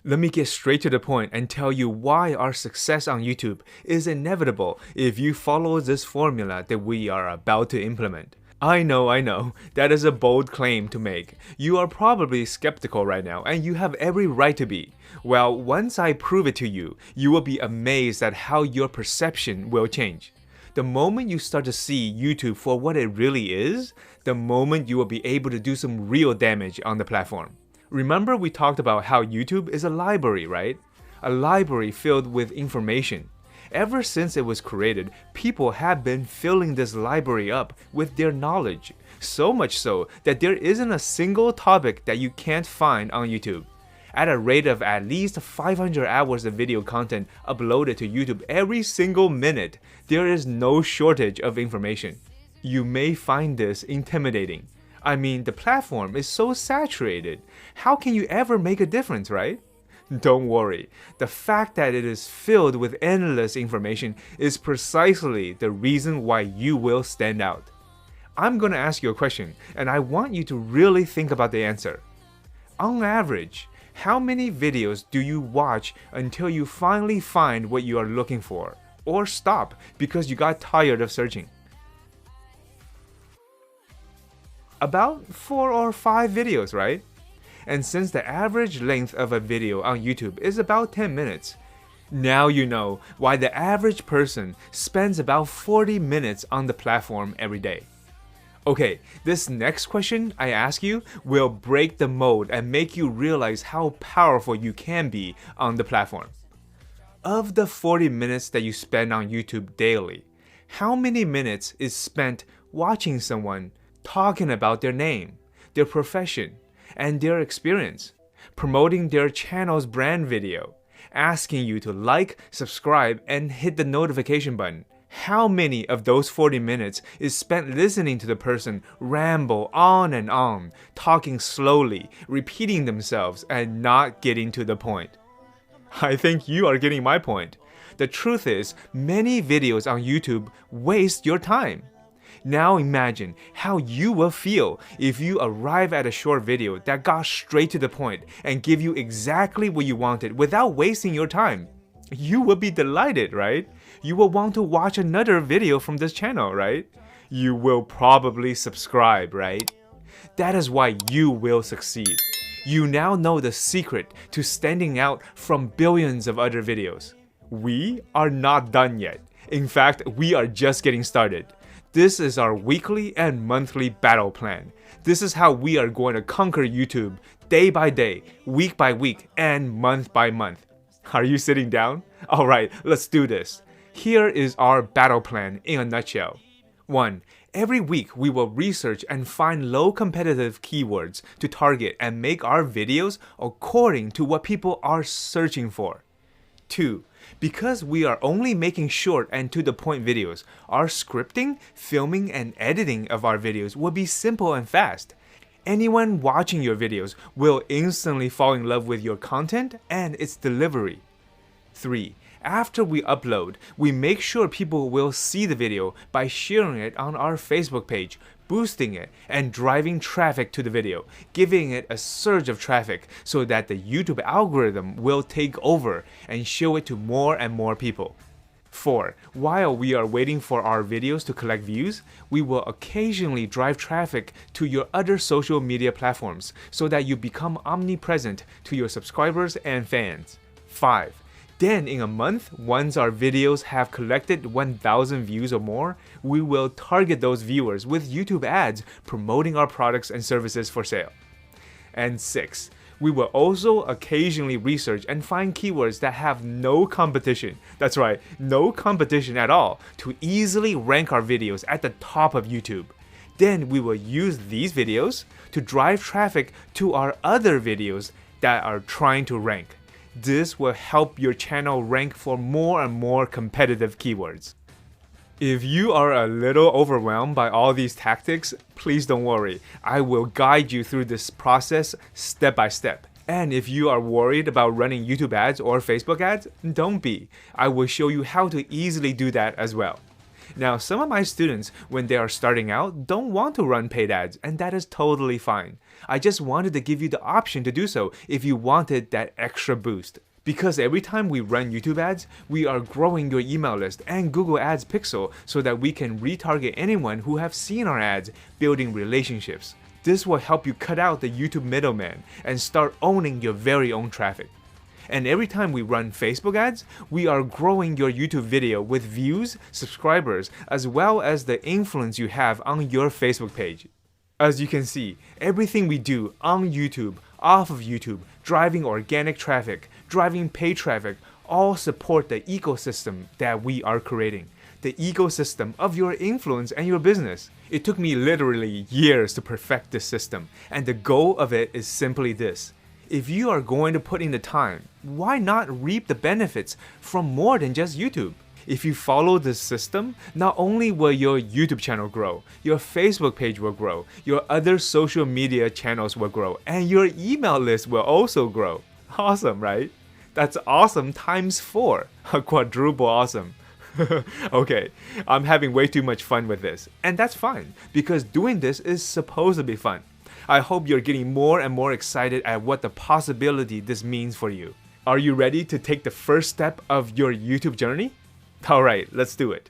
Let me get straight to the point and tell you why our success on YouTube is inevitable if you follow this formula that we are about to implement. I know, that is a bold claim to make. You are probably skeptical right now, and you have every right to be. Well, once I prove it to you, you will be amazed at how your perception will change. The moment you start to see YouTube for what it really is, the moment you will be able to do some real damage on the platform. Remember we talked about how YouTube is a library, right? A library filled with information. Ever since it was created, people have been filling this library up with their knowledge. So much so that there isn't a single topic that you can't find on YouTube. At a rate of at least 500 hours of video content uploaded to YouTube every single minute, there is no shortage of information. You may find this intimidating. I mean, the platform is so saturated. How can you ever make a difference, right? Don't worry. The fact that it is filled with endless information is precisely the reason why you will stand out. I'm gonna ask you a question, and I want you to really think about the answer. On average, how many videos do you watch until you finally find what you are looking for, or stop because you got tired of searching? About 4 or 5 videos, right? And since the average length of a video on YouTube is about 10 minutes, now you know why the average person spends about 40 minutes on the platform every day. Okay, this next question I ask you will break the mold and make you realize how powerful you can be on the platform. Of the 40 minutes that you spend on YouTube daily, how many minutes is spent watching someone talking about their name, their profession, and their experience, promoting their channel's brand video, asking you to like, subscribe, and hit the notification button? How many of those 40 minutes is spent listening to the person ramble on and on, talking slowly, repeating themselves, and not getting to the point? I think you are getting my point. The truth is, many videos on YouTube waste your time. Now imagine how you will feel if you arrive at a short video that got straight to the point and give you exactly what you wanted without wasting your time. You will be delighted, right? You will want to watch another video from this channel, right? You will probably subscribe, right? That is why you will succeed. You now know the secret to standing out from billions of other videos. We are not done yet. In fact, we are just getting started. This is our weekly and monthly battle plan. This is how we are going to conquer YouTube day by day, week by week, and month by month. Are you sitting down? Alright, let's do this. Here is our battle plan in a nutshell. 1. Every week we will research and find low competitive keywords to target and make our videos according to what people are searching for. 2. Because we are only making short and to the point videos, our scripting, filming, and editing of our videos will be simple and fast. Anyone watching your videos will instantly fall in love with your content and its delivery. 3. After we upload, we make sure people will see the video by sharing it on our Facebook page, boosting it, and driving traffic to the video, giving it a surge of traffic so that the YouTube algorithm will take over and show it to more and more people. 4. While we are waiting for our videos to collect views, we will occasionally drive traffic to your other social media platforms so that you become omnipresent to your subscribers and fans. 5. Then in a month, once our videos have collected 1,000 views or more, we will target those viewers with YouTube ads promoting our products and services for sale. And 6. We will also occasionally research and find keywords that have no competition. That's right, no competition at all, to easily rank our videos at the top of YouTube. Then we will use these videos to drive traffic to our other videos that are trying to rank. This will help your channel rank for more and more competitive keywords. If you are a little overwhelmed by all these tactics, please don't worry. I will guide you through this process step by step. And if you are worried about running YouTube ads or Facebook ads, don't be. I will show you how to easily do that as well. Now, some of my students, when they are starting out, don't want to run paid ads, and that is totally fine. I just wanted to give you the option to do so if you wanted that extra boost. Because every time we run YouTube ads, we are growing your email list and Google Ads Pixel so that we can retarget anyone who have seen our ads, building relationships. This will help you cut out the YouTube middleman and start owning your very own traffic. And every time we run Facebook ads, we are growing your YouTube video with views, subscribers, as well as the influence you have on your Facebook page. As you can see, everything we do on YouTube, off of YouTube, driving organic traffic, driving paid traffic, all support the ecosystem that we are creating. The ecosystem of your influence and your business. It took me literally years to perfect this system, and the goal of it is simply this. If you are going to put in the time, why not reap the benefits from more than just YouTube? If you follow this system, not only will your YouTube channel grow, your Facebook page will grow, your other social media channels will grow, and your email list will also grow. Awesome, right? That's awesome times 4. A quadruple awesome. Okay, I'm having way too much fun with this, and that's fine, because doing this is supposed to be fun. I hope you're getting more and more excited at what the possibility this means for you. Are you ready to take the first step of your YouTube journey? Alright, let's do it.